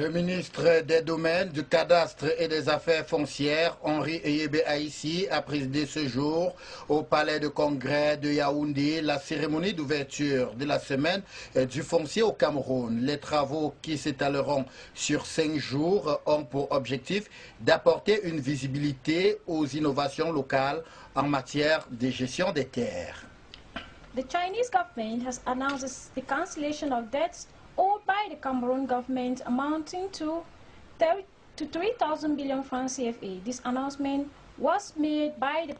Le ministre des Domaines, du Cadastre et des Affaires foncières, Henri Eyebe Aïssi, a présidé ce jour au Palais de Congrès de Yaoundé la cérémonie d'ouverture de la semaine du foncier au Cameroun. Les travaux qui s'étaleront sur 5 jours ont pour objectif d'apporter une visibilité aux innovations locales en matière de gestion des terres. The Chinese government has announced the cancellation of debts owed by the Cameroon government amounting to 3,000 billion francs CFA. This announcement was made by the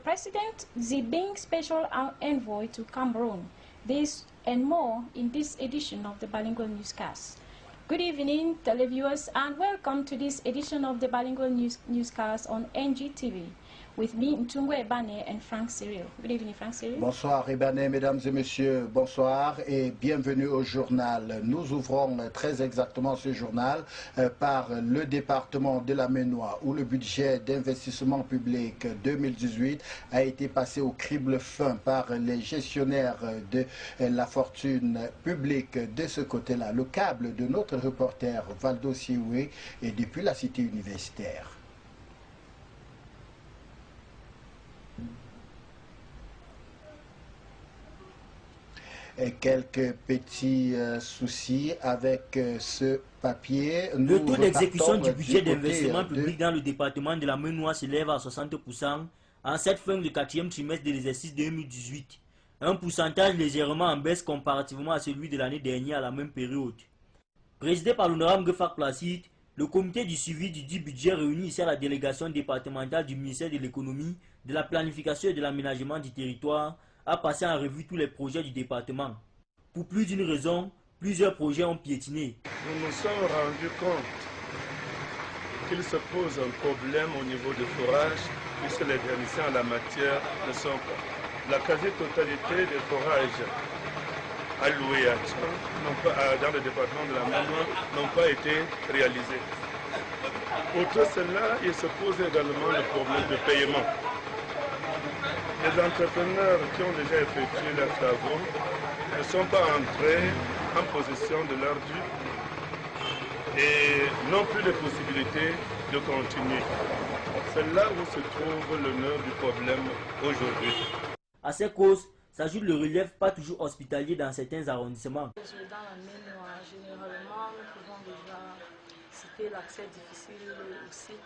President Xi Special Envoy to Cameroon. This and more in this edition of the Bilingual Newscast. Good evening, televiewers, and welcome to this edition of the Bilingual Newscast on NGTV. With me, Ntungwe Ebane and Frank Cyril. Good evening, Frank Cyril. Bonsoir, Ebane, mesdames et messieurs. Bonsoir et bienvenue au journal. Nous ouvrons très exactement ce journal par le département de la Ménois, où le budget d'investissement public 2018 a été passé au crible fin par les gestionnaires de la fortune publique de ce côté-là. Le câble de notre reporter Valdo Sioué est depuis la cité universitaire. Et quelques petits soucis avec ce papier. Le taux d'exécution du budget d'investissement public dans le département de la Ménois s'élève à 60% en cette fin du 4e trimestre de l'exercice 2018. Un pourcentage légèrement en baisse comparativement à celui de l'année dernière à la même période. Présidé par l'honorable Gefak Placide, le comité du suivi du dit budget réuni ici à la délégation départementale du ministère de l'économie, de la planification et de l'aménagement du territoire a passé en revue tous les projets du département. Pour plus d'une raison, plusieurs projets ont piétiné. Nous nous sommes rendus compte qu'il se pose un problème au niveau du forage, puisque les garnisons en la matière ne sont pas. La quasi-totalité des forages alloués dans le département de la Ménois n'ont pas été réalisés. Outre cela, il se pose également le problème de paiement. Les entrepreneurs qui ont déjà effectué leurs travaux ne sont pas entrés en possession de leur dû et n'ont plus de possibilité de continuer. C'est là où se trouve le nœud du problème aujourd'hui. À ces causes s'ajoute le relief pas toujours hospitalier dans certains arrondissements. Dans la Ménois, généralement, nous pouvons déjà citer l'accès difficile au site.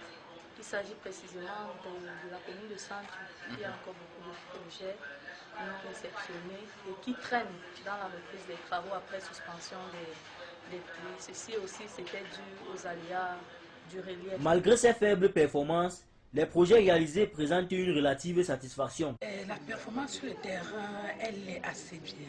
Il s'agit précisément de la commune de Centre, qui a encore beaucoup de projets non réceptionnés et qui traînent dans la reprise des travaux après suspension des pluies. Ceci aussi, c'était dû aux aléas du relief. Malgré ces faibles performances, les projets réalisés présentent une relative satisfaction. La performance sur le terrain, elle est assez bien.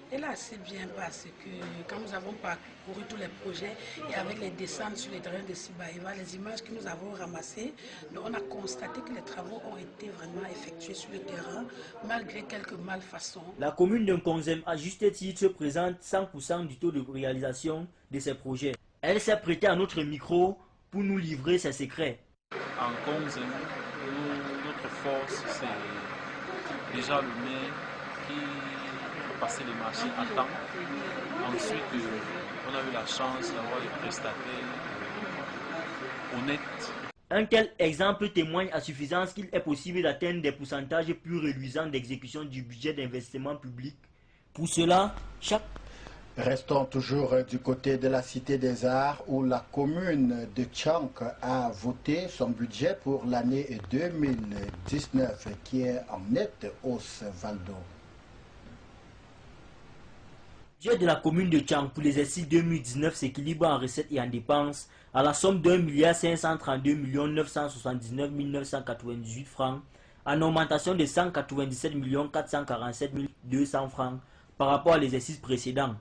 Elle est assez bien parce que quand nous avons parcouru tous les projets et avec les descentes sur les terrains de Sibaïva, les images que nous avons ramassées, on a constaté que les travaux ont été vraiment effectués sur le terrain malgré quelques malfaçons. La commune de Nkonzem, à juste titre, présente 100% du taux de réalisation de ces projets. Elle s'est prêtée à notre micro pour nous livrer ses secrets. En Nkonzem, notre force, c'est déjà le maire qui passer les marchés à temps. Ensuite, on a eu la chance d'avoir des prestataires honnêtes. Un tel exemple témoigne à suffisance qu'il est possible d'atteindre des pourcentages plus réduisants d'exécution du budget d'investissement public. Pour cela, Restons toujours du côté de la Cité des Arts où la commune de Tchank a voté son budget pour l'année 2019 qui est en nette hausse, Valdo. Le budget de la commune de Tchank pour l'exercice 2019 s'équilibre en recettes et en dépenses à la somme d'1 532 979 998 francs, en augmentation de 197 447 200 francs par rapport à l'exercice précédent.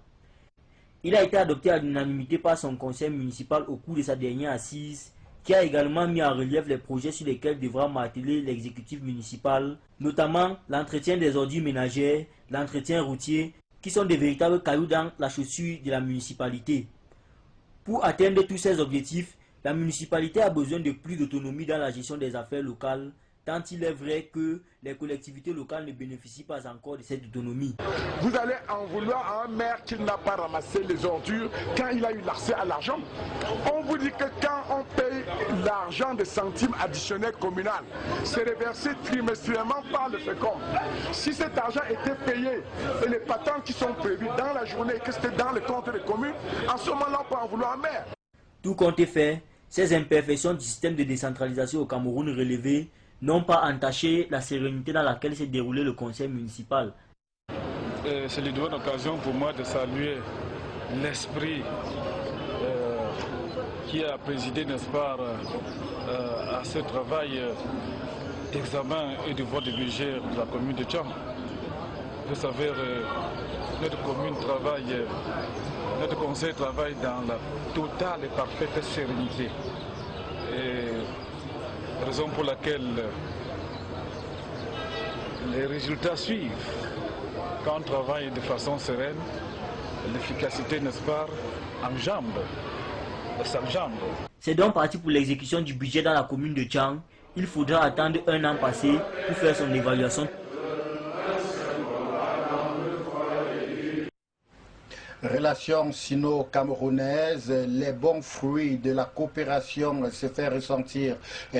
Il a été adopté à l'unanimité par son conseil municipal au cours de sa dernière assise, qui a également mis en relief les projets sur lesquels devra marteler l'exécutif municipal, notamment l'entretien des ordures ménagères, l'entretien routier, qui sont des véritables cailloux dans la chaussure de la municipalité. Pour atteindre tous ces objectifs, la municipalité a besoin de plus d'autonomie dans la gestion des affaires locales, tant il est vrai que les collectivités locales ne bénéficient pas encore de cette autonomie. Vous allez en vouloir à un maire qui n'a pas ramassé les ordures quand il a eu l'accès à l'argent. On vous dit que quand on paye l'argent des centimes additionnels communal, c'est reversé trimestriellement par le FECOM. Si cet argent était payé et les patents qui sont prévus dans la journée, que c'était dans le compte des communes, en ce moment-là, on peut en vouloir un maire. Tout compte fait, ces imperfections du système de décentralisation au Cameroun relevées n'ont pas entaché la sérénité dans laquelle s'est déroulé le conseil municipal. C'est une bonne occasion pour moi de saluer l'esprit qui a présidé, n'est-ce pas, à ce travail d'examen et de vote de budget de la commune de Tchang. Vous savez, notre commune travaille, notre conseil travaille dans la totale et parfaite sérénité. Et raison pour laquelle les résultats suivent. Quand on travaille de façon sereine, l'efficacité, n'est-ce pas, enjambe, s'enjambe. C'est donc parti pour l'exécution du budget dans la commune de Tchang. Il faudra attendre un an passé pour faire son évaluation. Relations sino-camerounaises, les bons fruits de la coopération se fait ressentir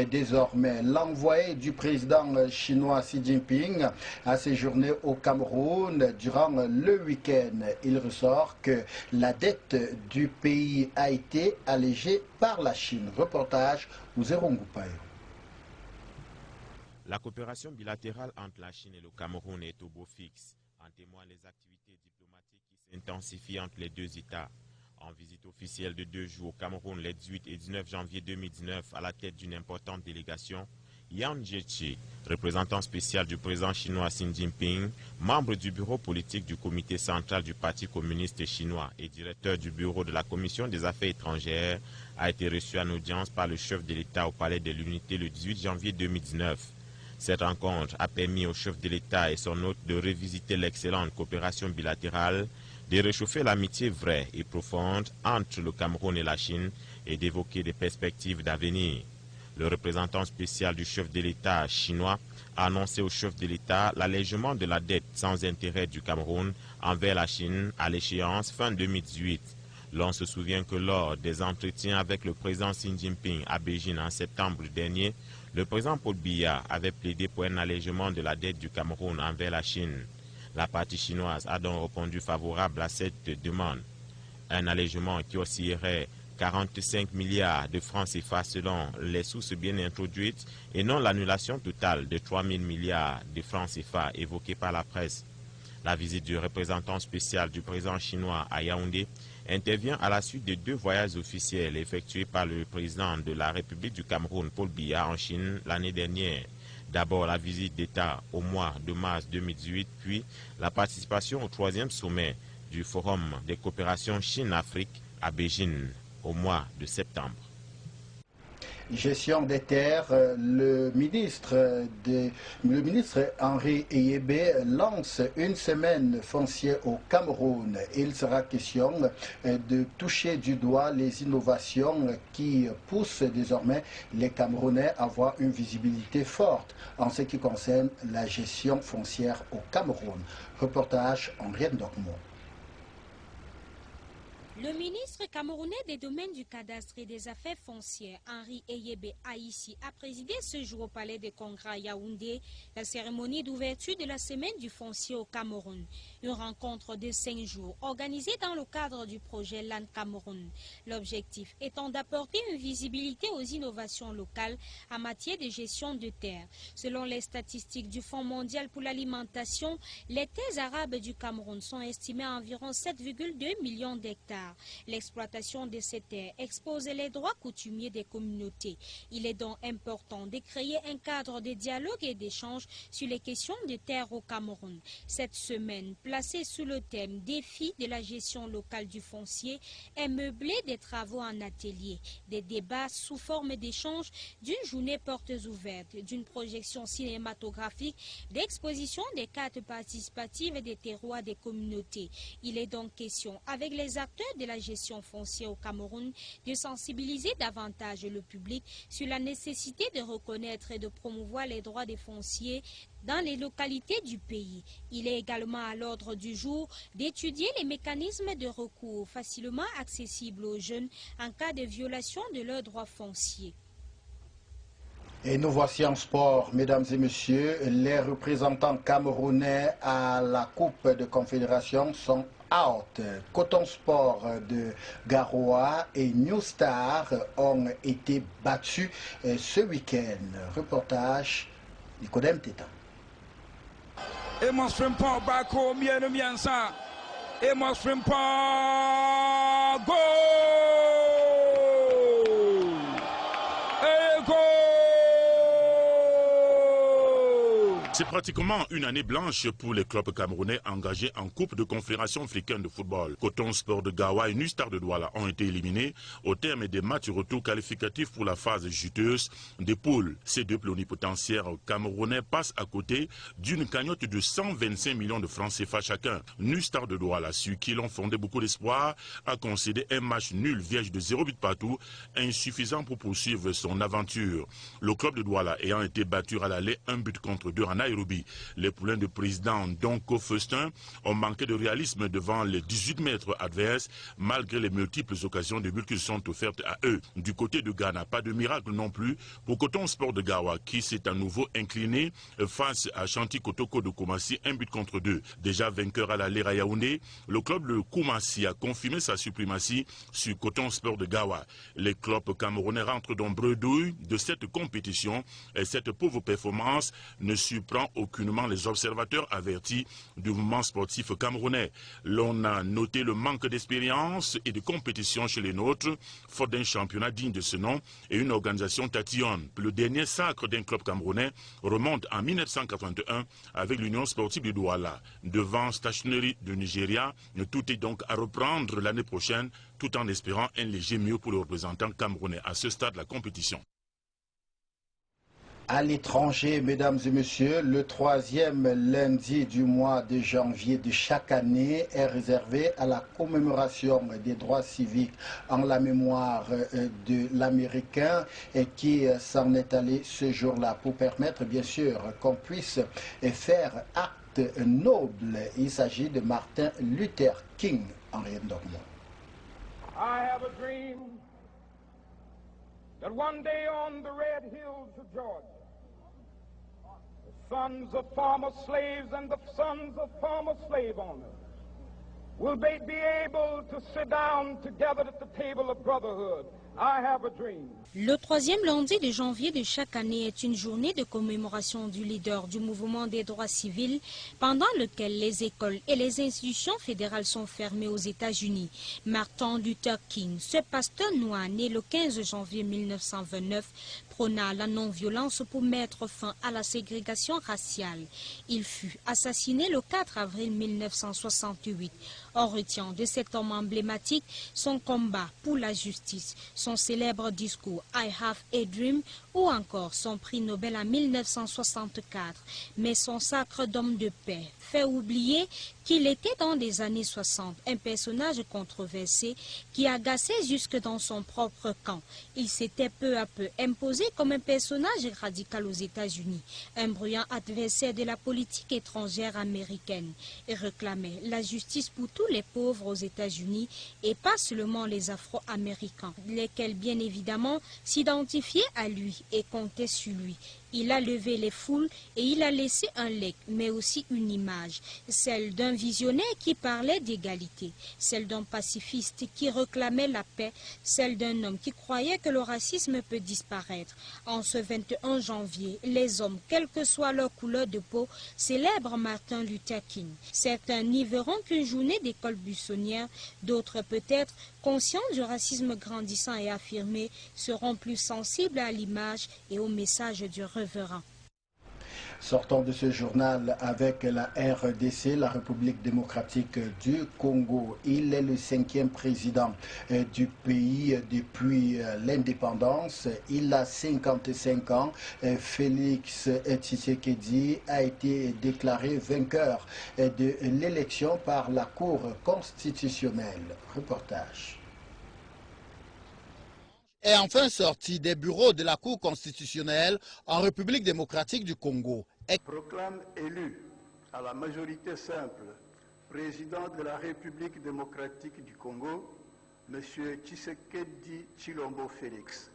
désormais. L'envoyé du président chinois Xi Jinping a séjourné au Cameroun durant le week-end. Il ressort que la dette du pays a été allégée par la Chine. Reportage Ouzero Ngoupayo. La coopération bilatérale entre la Chine et le Cameroun est au beau fixe. En témoignent les activités diplomatiques qui s'intensifient entre les deux États. En visite officielle de 2 jours au Cameroun les 18 et 19 janvier 2019 à la tête d'une importante délégation, Yang Jiechi, représentant spécial du président chinois Xi Jinping, membre du bureau politique du comité central du Parti communiste chinois et directeur du bureau de la commission des affaires étrangères, a été reçu en audience par le chef de l'État au palais de l'Unité le 18 janvier 2019. Cette rencontre a permis au chef de l'État et son hôte de revisiter l'excellente coopération bilatérale, de réchauffer l'amitié vraie et profonde entre le Cameroun et la Chine et d'évoquer des perspectives d'avenir. Le représentant spécial du chef de l'État chinois a annoncé au chef de l'État l'allègement de la dette sans intérêt du Cameroun envers la Chine à l'échéance fin 2018. L'on se souvient que lors des entretiens avec le président Xi Jinping à Beijing en septembre dernier, le président Paul Biya avait plaidé pour un allègement de la dette du Cameroun envers la Chine. La partie chinoise a donc répondu favorable à cette demande. Un allègement qui oscillerait 45 milliards de francs CFA selon les sources bien introduites et non l'annulation totale de 3 000 milliards de francs CFA évoquée par la presse. La visite du représentant spécial du président chinois à Yaoundé intervient à la suite de 2 voyages officiels effectués par le président de la République du Cameroun, Paul Biya, en Chine l'année dernière. D'abord la visite d'État au mois de mars 2018, puis la participation au 3e sommet du Forum des coopérations Chine-Afrique à Beijing au mois de septembre. Gestion des terres, le ministre Henri Eyébé lance une semaine foncière au Cameroun. Il sera question de toucher du doigt les innovations qui poussent désormais les Camerounais à avoir une visibilité forte en ce qui concerne la gestion foncière au Cameroun. Reportage Henriette Dormo. Le ministre camerounais des domaines du cadastre et des affaires foncières, Henri Eyébé Aïssi, a présidé ce jour au palais de congrès à Yaoundé la cérémonie d'ouverture de la semaine du foncier au Cameroun. Une rencontre de 5 jours organisée dans le cadre du projet Land Cameroun. L'objectif étant d'apporter une visibilité aux innovations locales en matière de gestion de terres. Selon les statistiques du Fonds mondial pour l'alimentation, les terres arabes du Cameroun sont estimées à environ 7,2 millions d'hectares. L'exploitation de ces terres expose les droits coutumiers des communautés. Il est donc important de créer un cadre de dialogue et d'échange sur les questions de terres au Cameroun. Cette semaine, placée sous le thème « Défis de la gestion locale du foncier », est meublée des travaux en atelier, des débats sous forme d'échange, d'une journée portes ouvertes, d'une projection cinématographique, d'exposition des cartes participatives des terroirs des communautés. Il est donc question, avec les acteurs de la gestion foncière au Cameroun de sensibiliser davantage le public sur la nécessité de reconnaître et de promouvoir les droits des fonciers dans les localités du pays. Il est également à l'ordre du jour d'étudier les mécanismes de recours facilement accessibles aux jeunes en cas de violation de leurs droits fonciers. Et nous voici en sport, mesdames et messieurs. Les représentants camerounais à la Coupe de Confédération sont out. Coton Sport de Garoua et New Star ont été battus ce week-end. Reportage Nicodème Tétan. Et moi je pas Bako, bien ça. Et moi je pas go. Et go. C'est pratiquement une année blanche pour les clubs camerounais engagés en Coupe de Confédération africaine de football. Coton Sport de Garoua et New Star de Douala ont été éliminés au terme des matchs retour qualificatifs pour la phase juteuse des poules. Ces deux plénipotentiaires camerounais passent à côté d'une cagnotte de 125 millions de francs CFA chacun. New Star de Douala, sur qui l'on fondait beaucoup d'espoir, a concédé un match nul vierge de 0 but partout, insuffisant pour poursuivre son aventure. Le club de Douala ayant été battu à l'aller 1 but contre 2 en Nairobi. Les poulains de président Donko Festin ont manqué de réalisme devant les 18 mètres adverses, malgré les multiples occasions de buts qui sont offertes à eux. Du côté de Ghana, pas de miracle non plus pour Coton Sport de Garoua, qui s'est à nouveau incliné face à Chanti Kotoko de Koumassi, 1 but contre 2. Déjà vainqueur à l'aller à Yaoundé, le club de Koumassi a confirmé sa suprématie sur Coton Sport de Garoua. Les clubs camerounais rentrent dans bredouille de cette compétition et cette pauvre performance ne surprend aucunement les observateurs avertis du mouvement sportif camerounais. L'on a noté le manque d'expérience et de compétition chez les nôtres, faute d'un championnat digne de ce nom et une organisation tatillonne. Le dernier sacre d'un club camerounais remonte en 1981 avec l'Union sportive de Douala. Devant Stationery de Nigeria, tout est donc à reprendre l'année prochaine, tout en espérant un léger mieux pour les représentants camerounais à ce stade de la compétition. À l'étranger, mesdames et messieurs, le 3e lundi du mois de janvier de chaque année est réservé à la commémoration des droits civiques en la mémoire de l'Américain qui s'en est allé ce jour-là pour permettre bien sûr qu'on puisse faire acte noble. Il s'agit de Martin Luther King, Henriette Dormont. I have a dream that one day on the red hills of Georgia, the sons of former slaves and the sons of former slave owners will be able to sit down together at the table of brotherhood. I have a dream. Le 3e lundi de janvier de chaque année est une journée de commémoration du leader du mouvement des droits civils, pendant lequel les écoles et les institutions fédérales sont fermées aux États-Unis. Martin Luther King, ce pasteur noir né le 15 janvier 1929, prôna la non-violence pour mettre fin à la ségrégation raciale. Il fut assassiné le 4 avril 1968. On retient de cet homme emblématique son combat pour la justice, son célèbre discours « I have a dream » ou encore son prix Nobel en 1964. Mais son sacre d'homme de paix fait oublier qu'il était dans les années 60 un personnage controversé qui agaçait jusque dans son propre camp. Il s'était peu à peu imposé comme un personnage radical aux États-Unis, un bruyant adversaire de la politique étrangère américaine, et réclamait la justice pour tous les pauvres aux États-Unis et pas seulement les Afro-Américains, lesquels bien évidemment s'identifiaient à lui et comptaient sur lui. Il a levé les foules et il a laissé un legs, mais aussi une image, celle d'un visionnaire qui parlait d'égalité, celle d'un pacifiste qui réclamait la paix, celle d'un homme qui croyait que le racisme peut disparaître. En ce 21 janvier, les hommes, quelle que soit leur couleur de peau, célèbrent Martin Luther King. Certains n'y verront qu'une journée d'école buissonnière, d'autres peut-être, conscients du racisme grandissant et affirmé, seront plus sensibles à l'image et au message du révérend. Sortons de ce journal avec la RDC, la République démocratique du Congo. Il est le 5e président du pays depuis l'indépendance. Il a 55 ans. Félix Tshisekedi a été déclaré vainqueur de l'élection par la Cour constitutionnelle. Reportage. Est enfin sorti des bureaux de la Cour constitutionnelle en République démocratique du Congo. Proclame élu à la majorité simple président de la République démocratique du Congo, M. Tshisekedi Tshilombo Félix.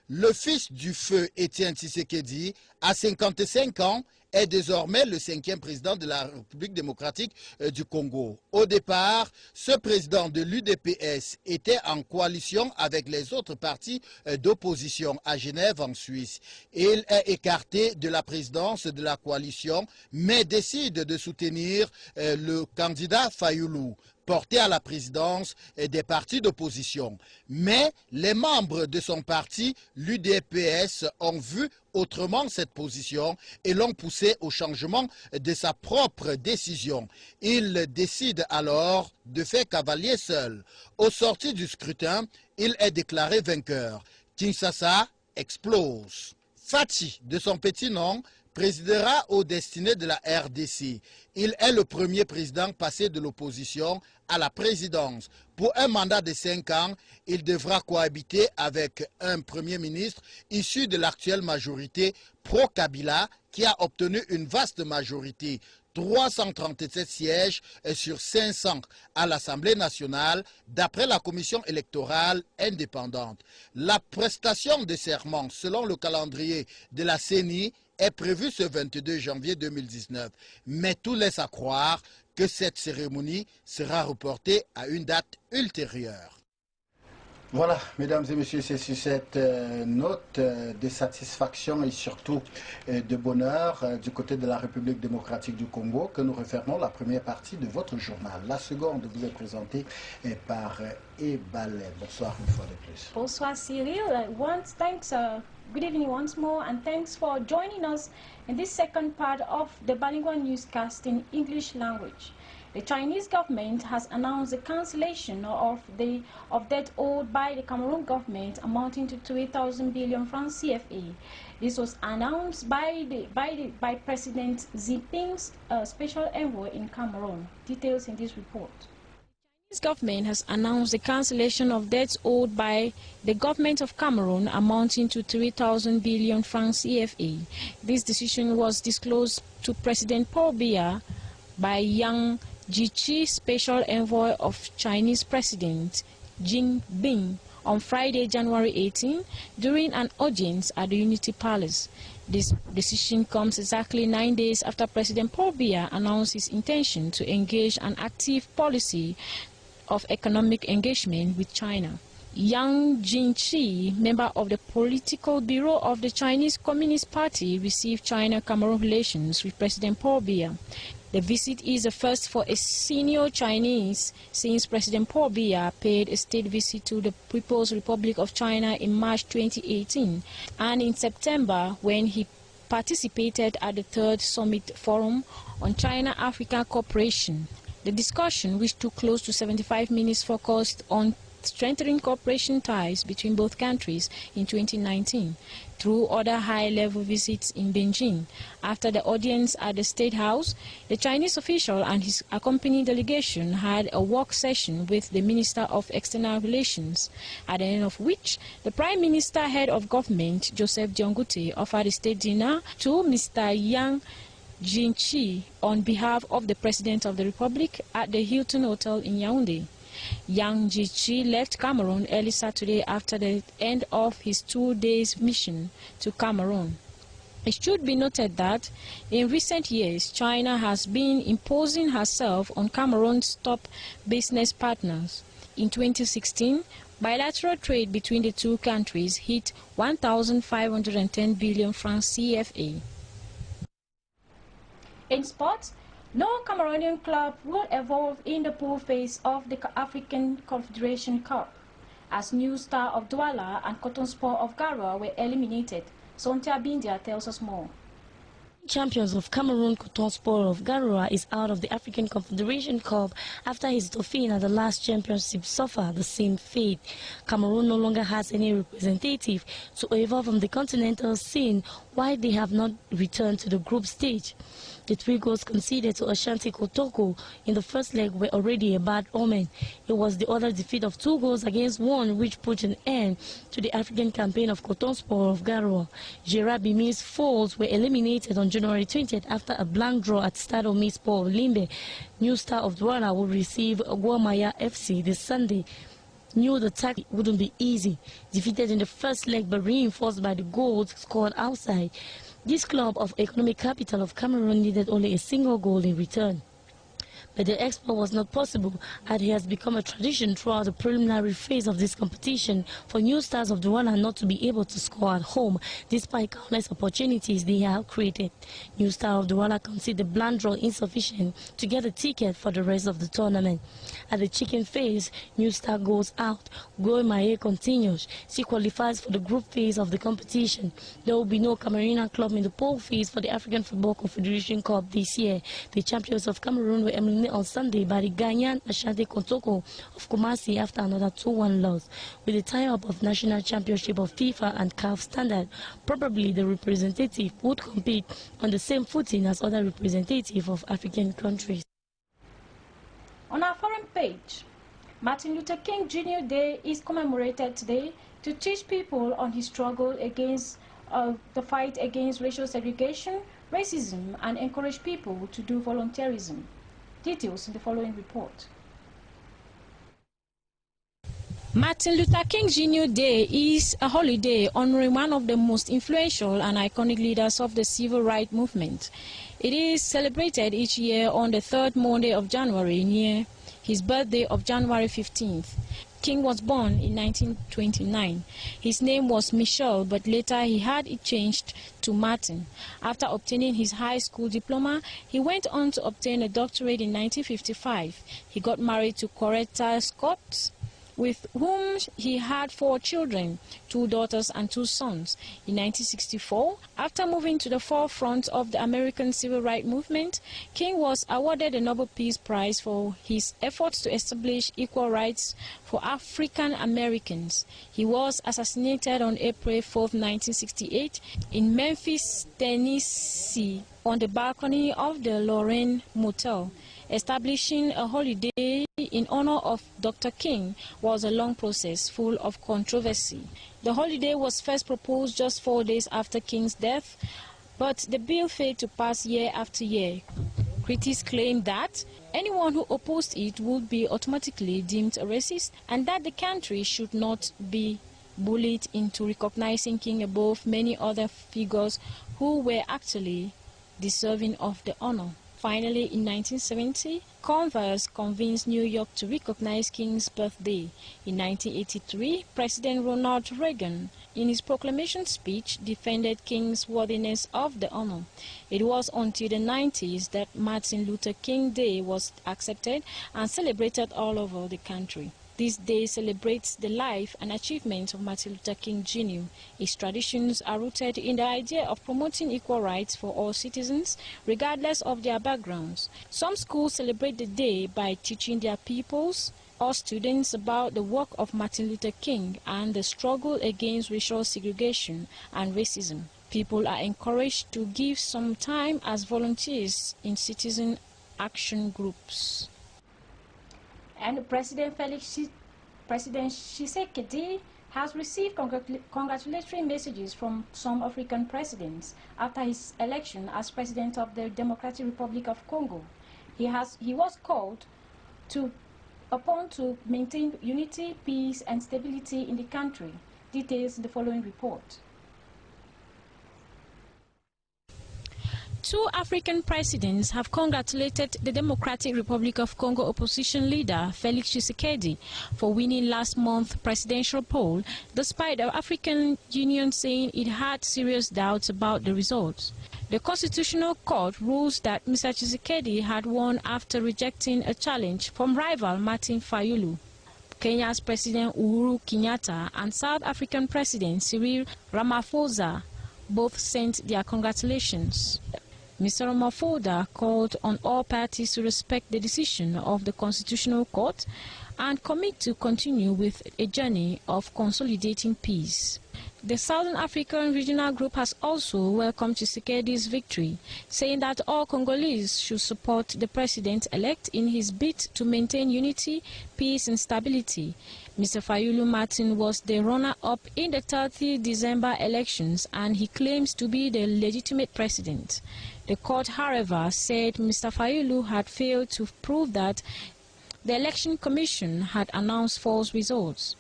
Le fils du feu, Étienne Tshisekedi, à 55 ans, est désormais le 5e président de la République démocratique du Congo. Au départ, ce président de l'UDPS était en coalition avec les autres partis d'opposition à Genève, en Suisse. Il est écarté de la présidence de la coalition, mais décide de soutenir le candidat Fayoulou, porté à la présidence des partis d'opposition. Mais les membres de son parti, l'UDPS, ont vu autrement cette position et l'ont poussé au changement de sa propre décision. Il décide alors de faire cavalier seul. Au sortir du scrutin, il est déclaré vainqueur. Kinshasa explose. Fachi, de son petit nom, présidera aux destinées de la RDC. Il est le premier président passé de l'opposition à la présidence. Pour un mandat de 5 ans, il devra cohabiter avec un premier ministre issu de l'actuelle majorité pro-Kabila qui a obtenu une vaste majorité, 337 sièges sur 500 à l'Assemblée nationale, d'après la commission électorale indépendante. La prestation de serment, selon le calendrier de la CENI, est prévue ce 22 janvier 2019. Mais tout laisse à croire que cette cérémonie sera reportée à une date ultérieure. Voilà, mesdames et messieurs, c'est sur cette note de satisfaction et surtout de bonheur du côté de la République démocratique du Congo que nous refermons la première partie de votre journal. La seconde vous est présentée par Ebalé. Bonsoir une fois de plus. Bonsoir Cyril. Good evening once more, and thanks for joining us in this second part of the bilingual newscast in English language. The Chinese government has announced the cancellation of debt owed by the Cameroon government amounting to 3,000 billion francs CFA. This was announced by President Xi Jinping's special envoy in Cameroon. Details in this report. The Chinese government has announced the cancellation of debts owed by the government of Cameroon amounting to 3,000 billion francs CFA. This decision was disclosed to President Paul Biya by Yang Jiechi, special envoy of Chinese President Xi Jinping, on Friday, January 18, during an audience at the Unity Palace. This decision comes exactly 9 days after President Paul Biya announced his intention to engage an active policy of economic engagement with China. Yang Jiechi, member of the political bureau of the Chinese Communist Party, received China-Cameroon relations with President Paul Biya. The visit is the first for a senior Chinese since President Paul Biya paid a state visit to the People's Republic of China in March 2018 and in September when he participated at the Third Summit Forum on China-Africa Cooperation. The discussion, which took close to 75 minutes, focused on strengthening cooperation ties between both countries in 2019 through other high-level visits in Beijing. After the audience at the State House, the Chinese official and his accompanying delegation had a work session with the Minister of External Relations, at the end of which the Prime Minister, head of government, Joseph Diongute, offered a state dinner to Mr. Yang Jiechi on behalf of the President of the Republic at the Hilton Hotel in Yaoundé. Yang Jiechi left Cameroon early Saturday after the end of his 2-day mission to Cameroon. It should be noted that in recent years, China has been imposing herself on Cameroon's top business partners. In 2016, bilateral trade between the two countries hit 1,510 billion francs CFA. In sports, no Cameroonian club will evolve in the pool phase of the African Confederation Cup, as New Star of Douala and Cotton Sport of Garoua were eliminated. Sontia Bindia tells us more. Champions of Cameroon, Cotton Sport of Garoua is out of the African Confederation Cup after his Dauphin at the last championship suffered the same fate. Cameroon no longer has any representative to evolve from the continental scene, while they have not returned to the group stage. The 3 goals conceded to Ashanti Kotoko in the first leg were already a bad omen. It was the other defeat of 2 goals against 1 which put an end to the African campaign of Cotton Sport of Garoua. Gerard Bimi's Falls were eliminated on January 20th after a blank draw at Stade Omnisport of Limbe. New Star of Douala will receive Guamaya FC this Sunday. Knew the task wouldn't be easy. Defeated in the first leg but reinforced by the goals scored outside. This club of economic capital of Cameroon needed only a single goal in return. But the exploit was not possible, as it has become a tradition throughout the preliminary phase of this competition for New Stars of Douala not to be able to score at home, despite countless opportunities they have created. New Star of Douala considered the blank draw insufficient to get a ticket for the rest of the tournament. At the chicken phase, New Star goes out. Goemaye continues. She qualifies for the group phase of the competition. There will be no Cameroonian club in the pool phase for the African Football Confederation Cup this year. The champions of Cameroon were eliminated on Sunday by the Ghanaian Ashanti Kotoko of Kumasi after another 2-1 loss. With the tie-up of National Championship of FIFA and CAF standard, probably the representative would compete on the same footing as other representatives of African countries. On our foreign page, Martin Luther King Jr. Day is commemorated today to teach people on his struggle against the fight against racial segregation, racism, and encourage people to do volunteerism. Details in the following report. Martin Luther King Jr. Day is a holiday honoring one of the most influential and iconic leaders of the civil rights movement. It is celebrated each year on the 3rd Monday of January, near his birthday of January 15th. King was born in 1929. His name was Michel, but later he had it changed to Martin. After obtaining his high school diploma, he went on to obtain a doctorate in 1955. He got married to Coretta Scott, with whom he had 4 children, 2 daughters and 2 sons. In 1964, after moving to the forefront of the American civil rights movement, King was awarded the Nobel Peace Prize for his efforts to establish equal rights for African Americans. He was assassinated on April 4, 1968 in Memphis, Tennessee, on the balcony of the Lorraine Motel. Establishing a holiday in honor of Dr. King was a long process full of controversy. The holiday was first proposed just 4 days after King's death, but the bill failed to pass year after year. Critics claimed that anyone who opposed it would be automatically deemed a racist and that the country should not be bullied into recognizing King above many other figures who were actually deserving of the honor. Finally, in 1970, Congress convinced New York to recognize King's birthday. In 1983, President Ronald Reagan, in his proclamation speech, defended King's worthiness of the honor. It was until the 90s that Martin Luther King Day was accepted and celebrated all over the country. This day celebrates the life and achievements of Martin Luther King Jr. Its traditions are rooted in the idea of promoting equal rights for all citizens, regardless of their backgrounds. Some schools celebrate the day by teaching their pupils or students about the work of Martin Luther King and the struggle against racial segregation and racism. People are encouraged to give some time as volunteers in citizen action groups. And President Tshisekedi has received congratulatory messages from some African presidents after his election as president of the Democratic Republic of Congo. He was called upon to maintain unity, peace, and stability in the country. Details in the following report. two African presidents have congratulated the Democratic Republic of Congo opposition leader Felix Tshisekedi for winning last month's presidential poll, despite the African Union saying it had serious doubts about the results. The Constitutional Court rules that Mr. Tshisekedi had won after rejecting a challenge from rival Martin Fayulu. Kenya's President Uhuru Kenyatta and South African President Cyril Ramaphosa both sent their congratulations. Mr. Ramaphosa called on all parties to respect the decision of the Constitutional Court and commit to continue with a journey of consolidating peace. The Southern African Regional Group has also welcomed Tshisekedi's victory, saying that all Congolese should support the president-elect in his bid to maintain unity, peace and stability. Mr. Fayulu Martin was the runner-up in the 30 December elections and he claims to be the legitimate president. The court, however, said Mr. Fayulu had failed to prove that the Election Commission had announced false results.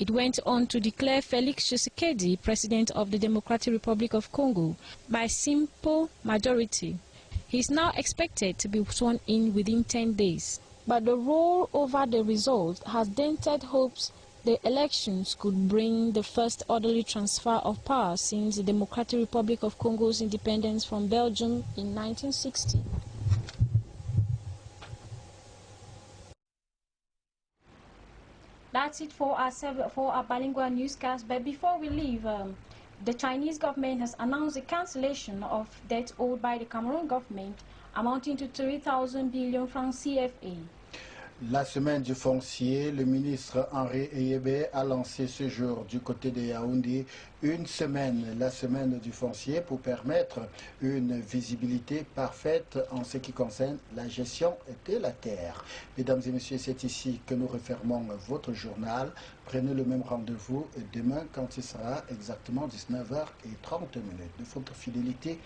It went on to declare Felix Tshisekedi president of the Democratic Republic of Congo by simple majority. He is now expected to be sworn in within 10 days. But the roll over the result has dented hopes the elections could bring the first orderly transfer of power since the Democratic Republic of Congo's independence from Belgium in 1960. That's it for our bilingual newscast. But before we leave, the Chinese government has announced the cancellation of debt owed by the Cameroon government amounting to 3,000 billion francs CFA. La semaine du foncier, le ministre Henri Eyébé a lancé ce jour du côté de Yaoundé une semaine, la semaine du foncier, pour permettre une visibilité parfaite en ce qui concerne la gestion de la terre. Mesdames et messieurs, c'est ici que nous refermons votre journal. Prenez le même rendez-vous demain quand il sera exactement 19h30. De votre fidélité,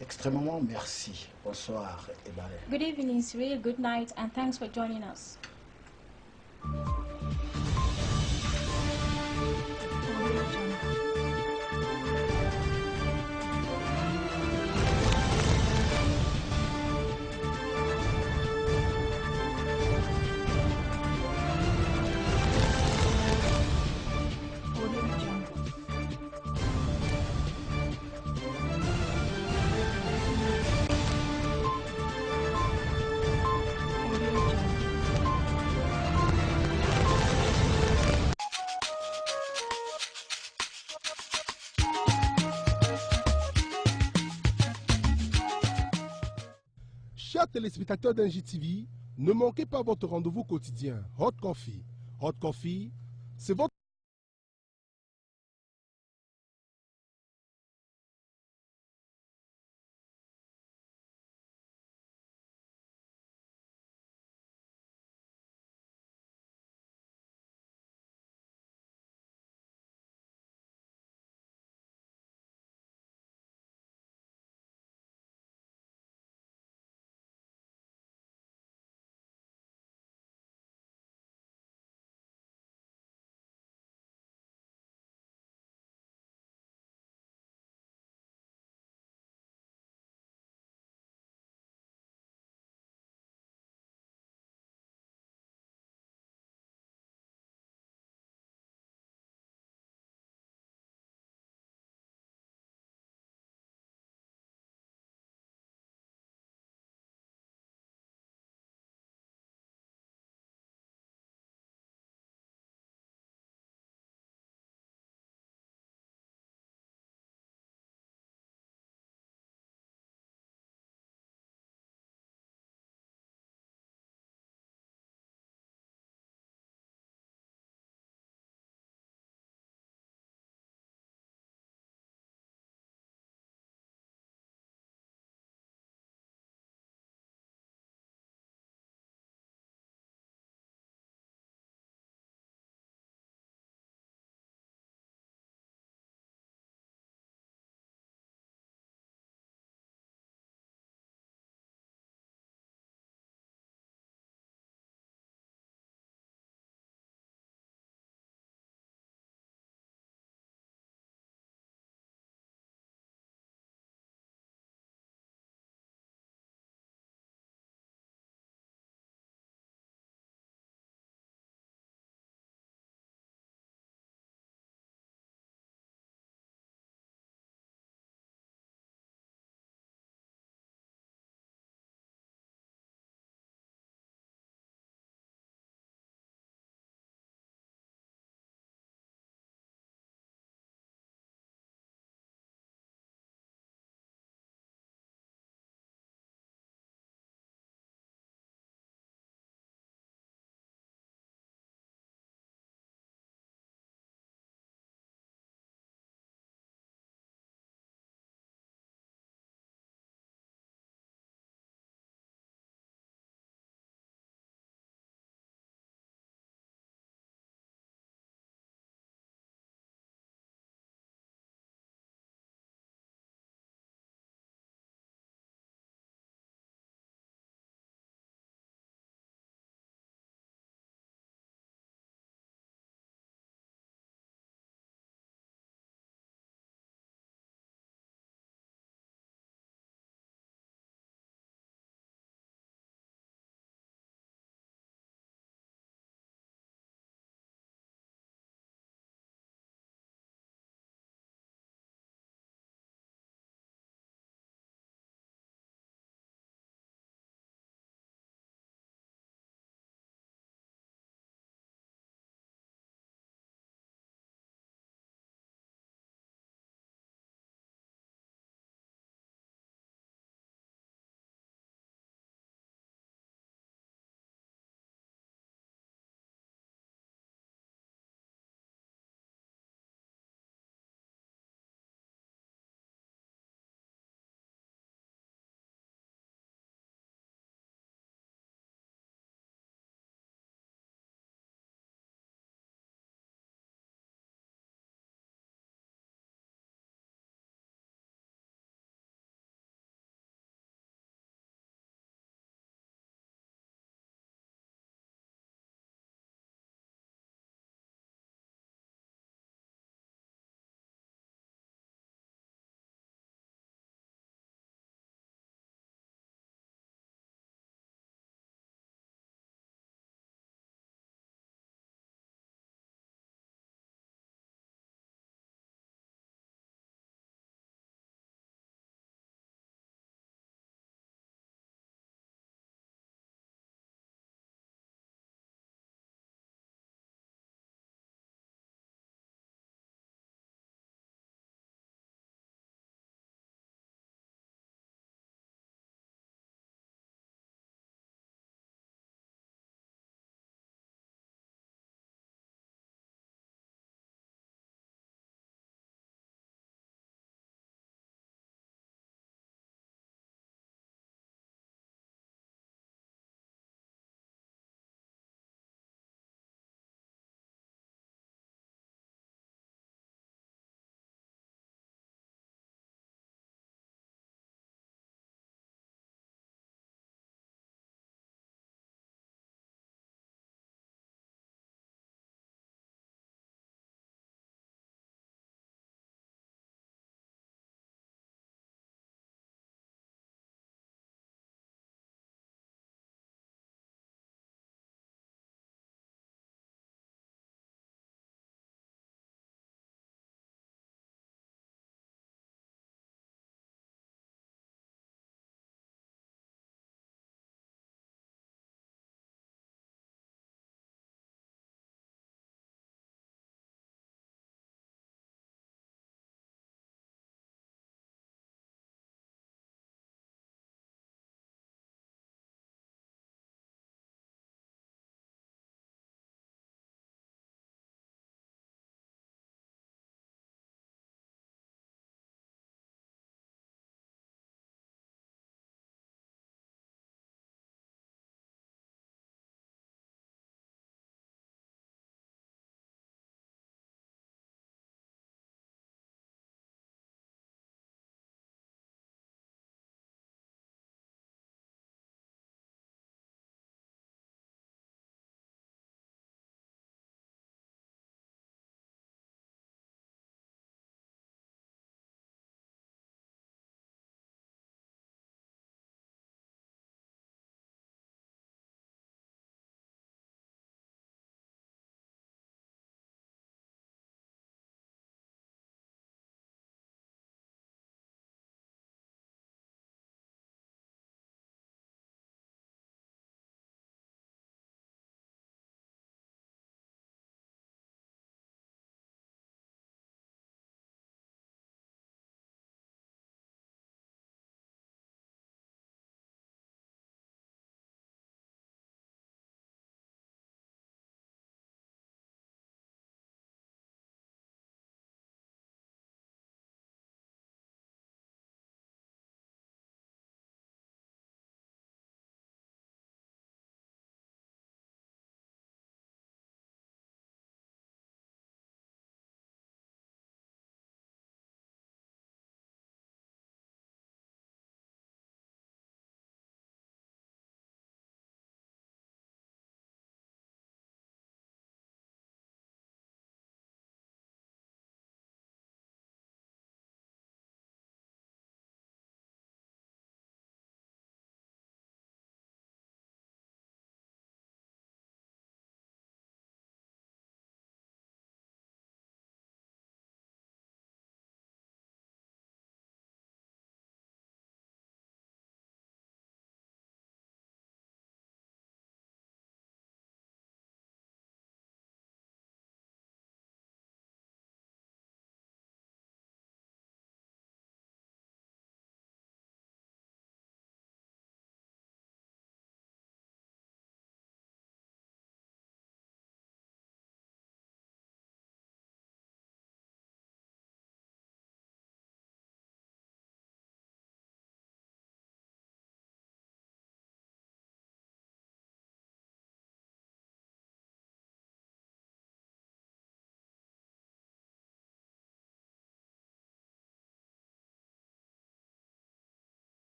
extrêmement merci. Bonsoir et bye. Good evening, Cyril. Good night, and thanks for joining us. Chers téléspectateurs d'NJTV, ne manquez pas votre rendez-vous quotidien Hot Coffee. Hot Coffee, c'est votre